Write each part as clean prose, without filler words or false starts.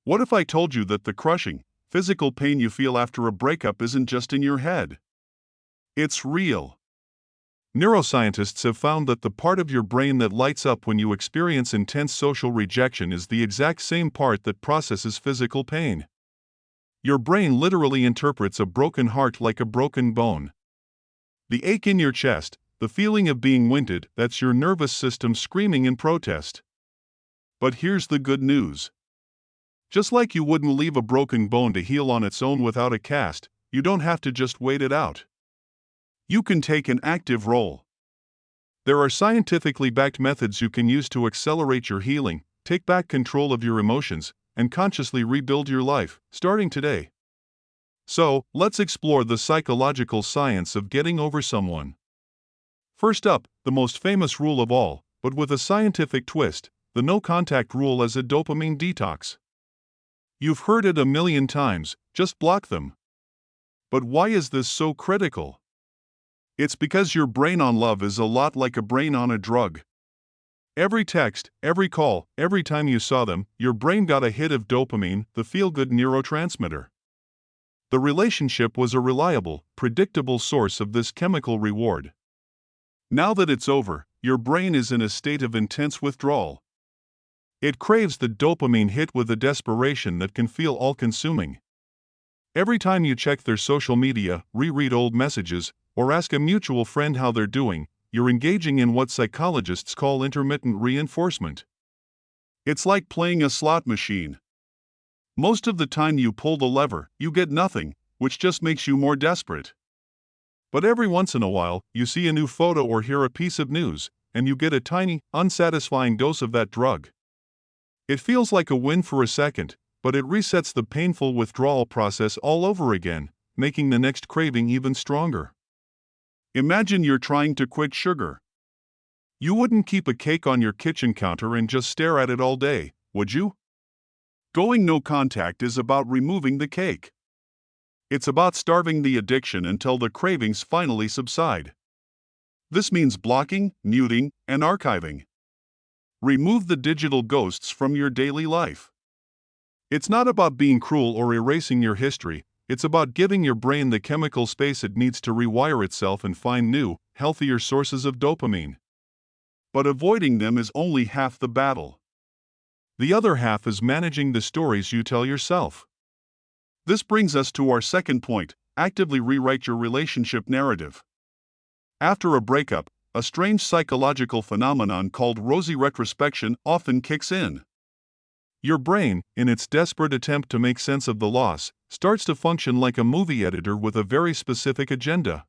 What if I told you that the crushing, physical pain you feel after a breakup isn't just in your head? It's real. Neuroscientists have found that the part of your brain that lights up when you experience intense social rejection is the exact same part that processes physical pain. Your brain literally interprets a broken heart like a broken bone. The ache in your chest, the feeling of being winded, that's your nervous system screaming in protest. But here's the good news. Just like you wouldn't leave a broken bone to heal on its own without a cast, you don't have to just wait it out. You can take an active role. There are scientifically backed methods you can use to accelerate your healing, take back control of your emotions, and consciously rebuild your life, starting today. So, let's explore the psychological science of getting over someone. First up, the most famous rule of all, but with a scientific twist, the no-contact rule as a dopamine detox. You've heard it a million times, just block them. But why is this so critical? It's because your brain on love is a lot like a brain on a drug. Every text, every call, every time you saw them, your brain got a hit of dopamine, the feel-good neurotransmitter. The relationship was a reliable, predictable source of this chemical reward. Now that it's over, your brain is in a state of intense withdrawal. It craves the dopamine hit with a desperation that can feel all-consuming. Every time you check their social media, reread old messages, or ask a mutual friend how they're doing, you're engaging in what psychologists call intermittent reinforcement. It's like playing a slot machine. Most of the time you pull the lever, you get nothing, which just makes you more desperate. But every once in a while, you see a new photo or hear a piece of news, and you get a tiny, unsatisfying dose of that drug. It feels like a win for a second, but it resets the painful withdrawal process all over again, making the next craving even stronger. Imagine you're trying to quit sugar. You wouldn't keep a cake on your kitchen counter and just stare at it all day, would you? Going no contact is about removing the cake. It's about starving the addiction until the cravings finally subside. This means blocking, muting, and archiving. Remove the digital ghosts from your daily life. It's not about being cruel or erasing your history, it's about giving your brain the chemical space it needs to rewire itself and find new, healthier sources of dopamine. But avoiding them is only half the battle. The other half is managing the stories you tell yourself. This brings us to our second point: actively rewrite your relationship narrative. After a breakup, a strange psychological phenomenon called rosy retrospection often kicks in. Your brain, in its desperate attempt to make sense of the loss, starts to function like a movie editor with a very specific agenda.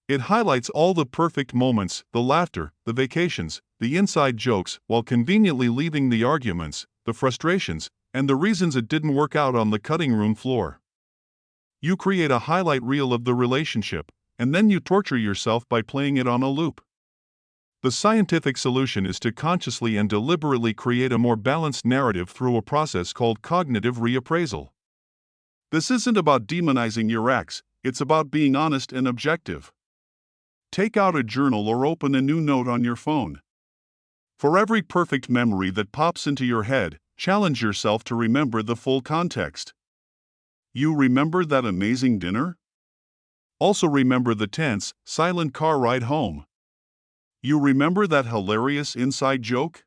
It highlights all the perfect moments, the laughter, the vacations, the inside jokes, while conveniently leaving the arguments, the frustrations, and the reasons it didn't work out on the cutting room floor. You create a highlight reel of the relationship, and then you torture yourself by playing it on a loop. The scientific solution is to consciously and deliberately create a more balanced narrative through a process called cognitive reappraisal. This isn't about demonizing your ex, it's about being honest and objective. Take out a journal or open a new note on your phone. For every perfect memory that pops into your head, challenge yourself to remember the full context. You remember that amazing dinner? Also remember the tense, silent car ride home. You remember that hilarious inside joke?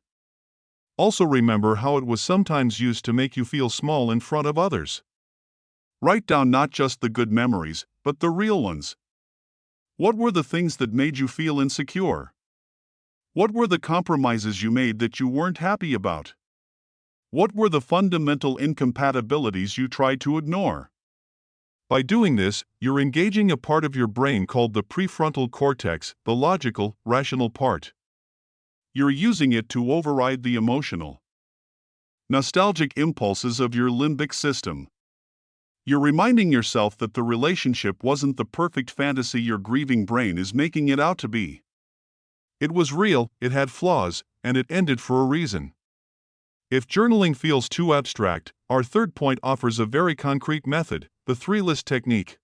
Also remember how it was sometimes used to make you feel small in front of others. Write down not just the good memories, but the real ones. What were the things that made you feel insecure? What were the compromises you made that you weren't happy about? What were the fundamental incompatibilities you tried to ignore? By doing this, you're engaging a part of your brain called the prefrontal cortex, the logical, rational part. You're using it to override the emotional, nostalgic impulses of your limbic system. You're reminding yourself that the relationship wasn't the perfect fantasy your grieving brain is making it out to be. It was real, it had flaws, and it ended for a reason. If journaling feels too abstract, our third point offers a very concrete method: the three-list technique.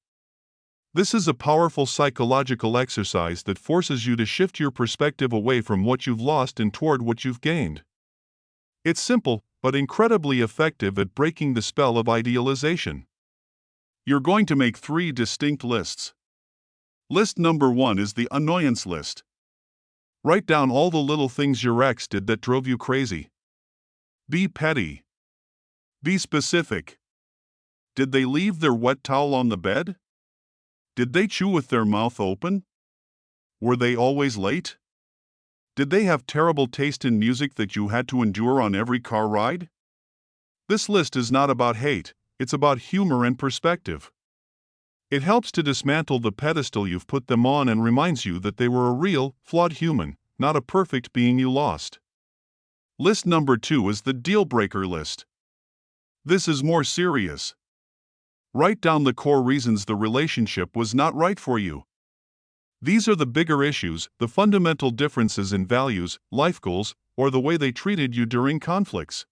This is a powerful psychological exercise that forces you to shift your perspective away from what you've lost and toward what you've gained. It's simple: but incredibly effective at breaking the spell of idealization. You're going to make 3 distinct lists. List number 1 is the annoyance list. Write down all the little things your ex did that drove you crazy. Be petty. Be specific. Did they leave their wet towel on the bed? Did they chew with their mouth open? Were they always late? Did they have terrible taste in music that you had to endure on every car ride? This list is not about hate, it's about humor and perspective. It helps to dismantle the pedestal you've put them on and reminds you that they were a real, flawed human, not a perfect being you lost. List number 2 is the deal-breaker list. This is more serious. Write down the core reasons the relationship was not right for you. These are the bigger issues, the fundamental differences in values, life goals, or the way they treated you during conflicts.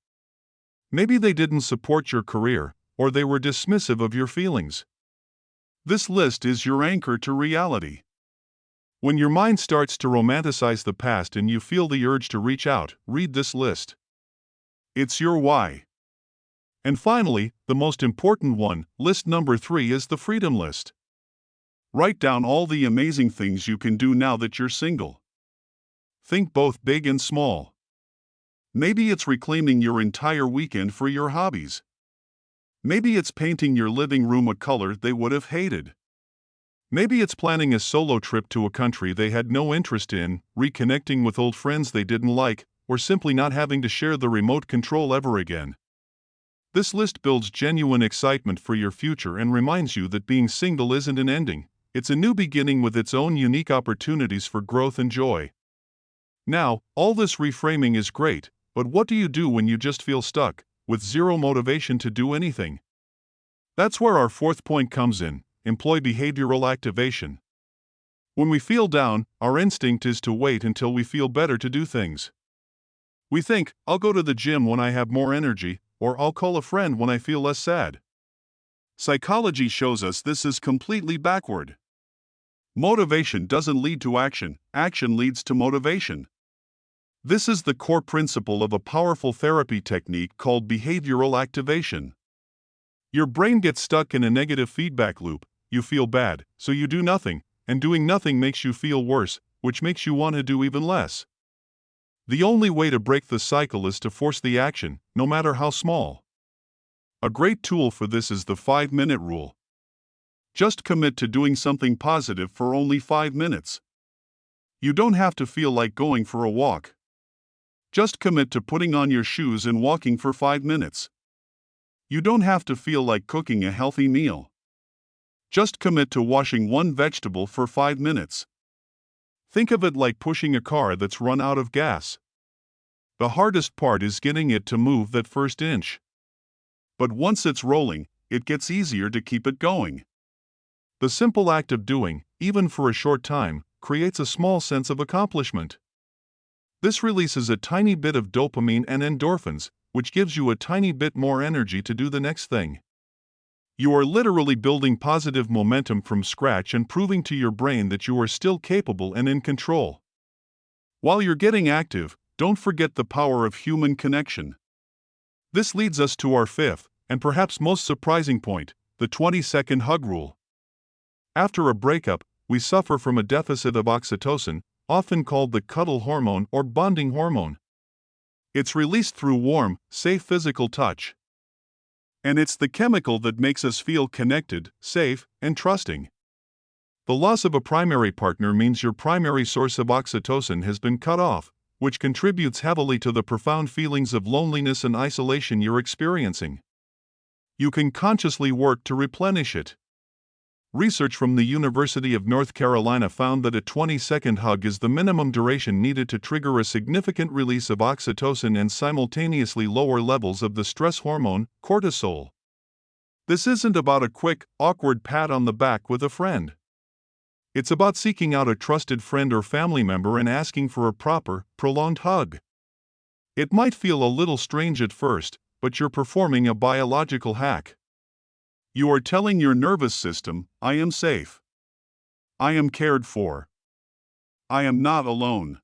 Maybe they didn't support your career, or they were dismissive of your feelings. This list is your anchor to reality. When your mind starts to romanticize the past and you feel the urge to reach out, read this list. It's your why. And finally, the most important one, list number 3 is the freedom list. Write down all the amazing things you can do now that you're single. Think both big and small. Maybe it's reclaiming your entire weekend for your hobbies. Maybe it's painting your living room a color they would have hated. Maybe it's planning a solo trip to a country they had no interest in, reconnecting with old friends they didn't like, or simply not having to share the remote control ever again. This list builds genuine excitement for your future and reminds you that being single isn't an ending, it's a new beginning with its own unique opportunities for growth and joy. Now, all this reframing is great, but what do you do when you just feel stuck, with zero motivation to do anything? That's where our 4th point comes in: employ behavioral activation. When we feel down, our instinct is to wait until we feel better to do things. We think, I'll go to the gym when I have more energy, or I'll call a friend when I feel less sad. Psychology shows us this is completely backward. Motivation doesn't lead to action, action leads to motivation. This is the core principle of a powerful therapy technique called behavioral activation. Your brain gets stuck in a negative feedback loop. You feel bad, so you do nothing, and doing nothing makes you feel worse, which makes you want to do even less. The only way to break the cycle is to force the action, no matter how small. A great tool for this is the 5-minute rule. Just commit to doing something positive for only 5 minutes. You don't have to feel like going for a walk. Just commit to putting on your shoes and walking for 5 minutes. You don't have to feel like cooking a healthy meal. Just commit to washing one vegetable for 5 minutes. Think of it like pushing a car that's run out of gas. The hardest part is getting it to move that first inch. But once it's rolling, it gets easier to keep it going. The simple act of doing, even for a short time, creates a small sense of accomplishment. This releases a tiny bit of dopamine and endorphins, which gives you a tiny bit more energy to do the next thing. You are literally building positive momentum from scratch and proving to your brain that you are still capable and in control. While you're getting active, don't forget the power of human connection. This leads us to our 5th, and perhaps most surprising point, the 20-second hug rule. After a breakup, we suffer from a deficit of oxytocin, often called the cuddle hormone or bonding hormone. It's released through warm, safe physical touch. And it's the chemical that makes us feel connected, safe, and trusting. The loss of a primary partner means your primary source of oxytocin has been cut off, which contributes heavily to the profound feelings of loneliness and isolation you're experiencing. You can consciously work to replenish it. Research from the University of North Carolina found that a 20-second hug is the minimum duration needed to trigger a significant release of oxytocin and simultaneously lower levels of the stress hormone, cortisol. This isn't about a quick, awkward pat on the back with a friend. It's about seeking out a trusted friend or family member and asking for a proper, prolonged hug. It might feel a little strange at first, but you're performing a biological hack. You are telling your nervous system, I am safe. I am cared for. I am not alone.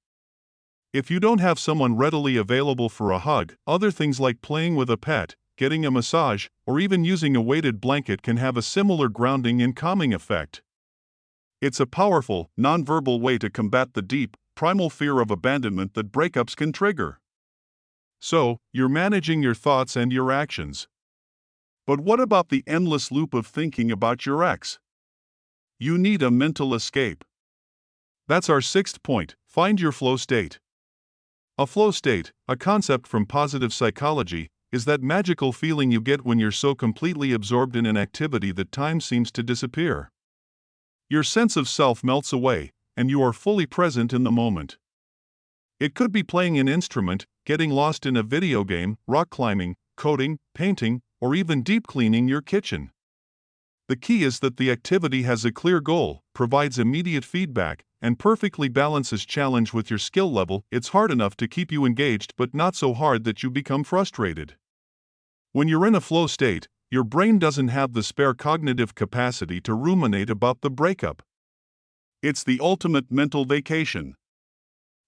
If you don't have someone readily available for a hug, other things like playing with a pet, getting a massage, or even using a weighted blanket can have a similar grounding and calming effect. It's a powerful, nonverbal way to combat the deep, primal fear of abandonment that breakups can trigger. So, you're managing your thoughts and your actions. But what about the endless loop of thinking about your ex? You need a mental escape. That's our sixth point: find your flow state. A flow state, a concept from positive psychology, is that magical feeling you get when you're so completely absorbed in an activity that time seems to disappear. Your sense of self melts away, and you are fully present in the moment. It could be playing an instrument, getting lost in a video game, rock climbing, coding, painting, or even deep cleaning your kitchen. The key is that the activity has a clear goal, provides immediate feedback, and perfectly balances challenge with your skill level. It's hard enough to keep you engaged, but not so hard that you become frustrated. When you're in a flow state, your brain doesn't have the spare cognitive capacity to ruminate about the breakup. It's the ultimate mental vacation.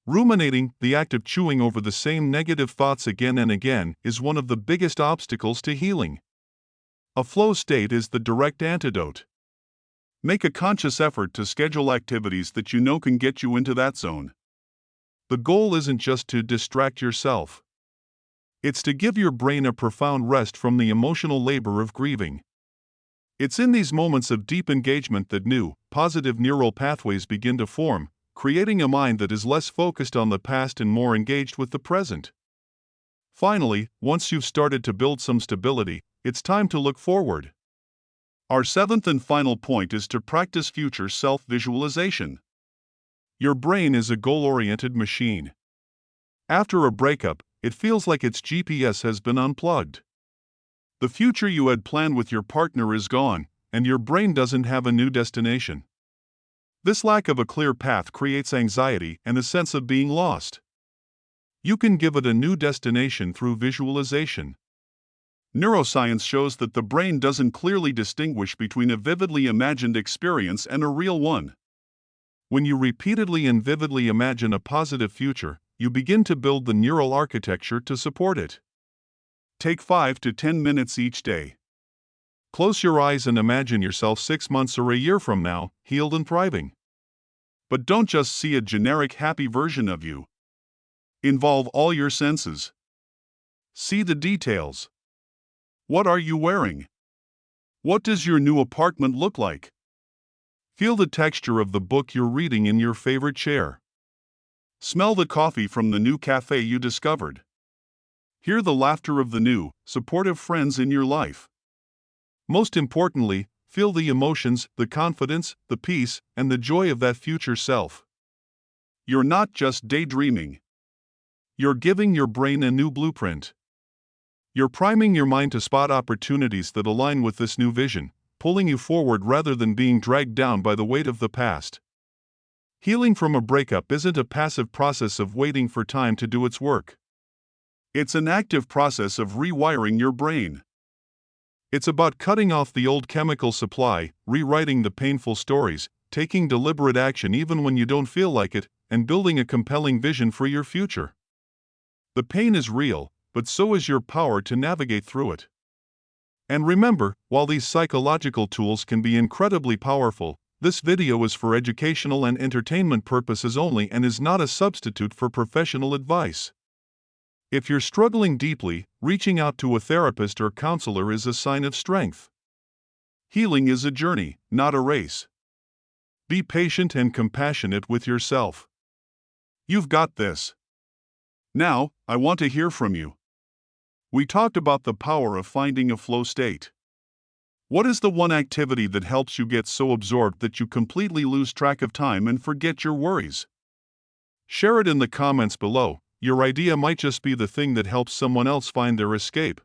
Ruminating, the act of chewing over the same negative thoughts again and again, is one of the biggest obstacles to healing. A flow state is the direct antidote. Make a conscious effort to schedule activities that you know can get you into that zone. The goal isn't just to distract yourself. It's to give your brain a profound rest from the emotional labor of grieving. It's in these moments of deep engagement that new, positive neural pathways begin to form, creating a mind that is less focused on the past and more engaged with the present. Finally, once you've started to build some stability, it's time to look forward. Our seventh and final point is to practice future self-visualization. Your brain is a goal-oriented machine. After a breakup, it feels like its GPS has been unplugged. The future you had planned with your partner is gone, and your brain doesn't have a new destination. This lack of a clear path creates anxiety and a sense of being lost. You can give it a new destination through visualization. Neuroscience shows that the brain doesn't clearly distinguish between a vividly imagined experience and a real one. When you repeatedly and vividly imagine a positive future, you begin to build the neural architecture to support it. Take 5 to 10 minutes each day. Close your eyes and imagine yourself 6 months or a year from now, healed and thriving. But don't just see a generic happy version of you. Involve all your senses. See the details. What are you wearing? What does your new apartment look like? Feel the texture of the book you're reading in your favorite chair. Smell the coffee from the new cafe you discovered. Hear the laughter of the new, supportive friends in your life. Most importantly, feel the emotions, the confidence, the peace, and the joy of that future self. You're not just daydreaming. You're giving your brain a new blueprint. You're priming your mind to spot opportunities that align with this new vision, pulling you forward rather than being dragged down by the weight of the past. Healing from a breakup isn't a passive process of waiting for time to do its work. It's an active process of rewiring your brain. It's about cutting off the old chemical supply, rewriting the painful stories, taking deliberate action even when you don't feel like it, and building a compelling vision for your future. The pain is real, but so is your power to navigate through it. And remember, while these psychological tools can be incredibly powerful, this video is for educational and entertainment purposes only and is not a substitute for professional advice. If you're struggling deeply, reaching out to a therapist or counselor is a sign of strength. Healing is a journey, not a race. Be patient and compassionate with yourself. You've got this. Now, I want to hear from you. We talked about the power of finding a flow state. What is the one activity that helps you get so absorbed that you completely lose track of time and forget your worries? Share it in the comments below. Your idea might just be the thing that helps someone else find their escape.